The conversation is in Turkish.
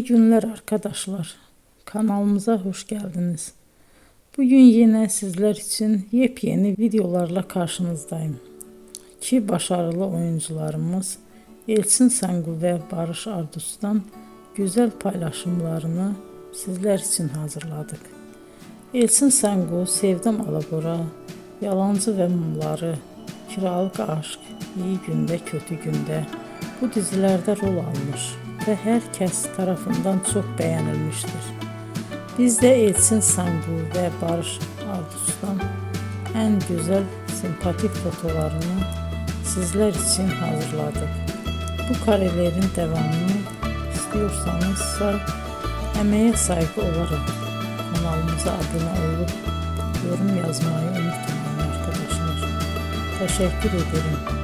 İyi günler arkadaşlar. Kanalımıza hoş geldiniz. Bugün yine sizler için yepyeni videolarla karşınızdayım. İki başarılı oyuncularımız Elçin Sangu ve Barış Ardus'tan güzel paylaşımlarını sizler için hazırladık. Elçin Sangu, Sevdim Alabora, Yalancı ve Mumları, Kiralık Aşk, İyi Günde Kötü Günde bu dizilerde rol almış ve herkes tarafından çok beğenilmiştir. Biz de Elçin Sangu ve Barış Ardus'tan en güzel sempatik fotolarını sizler için hazırladık. Bu karelerin devamını istiyorsanız emeğe saygı olarak kanalımıza abone olup yorum yazmayı unutmayın arkadaşlar. Teşekkür ederim.